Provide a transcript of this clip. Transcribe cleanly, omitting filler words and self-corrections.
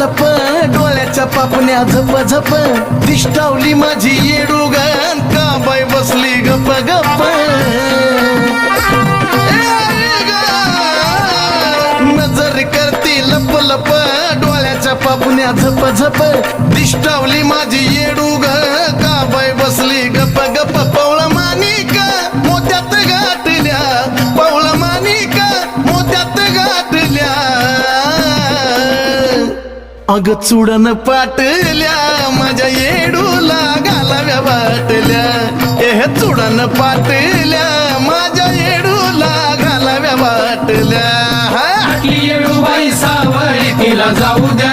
लप डोळ्याच्या पापण्या झप झप दिष्टावली माझी येडूगण का बाई बसली गप गप नजर करती लप लप डोळ्याच्या पापण्या झप झप दिष्टावली माझी येडूगण का बाई बसली गप गप पवळा मानिका मोत्यात गाठल्या पवळा मानिका मोत्यात गाठल्या अग चुडन पाटल्या माझ्या येडूला घालाव्या वाटल्या हे चुडन पाटल्या माझ्या येडूला घालाव्या वाटल्या येडूबाई सावळी तिला जाऊ द्या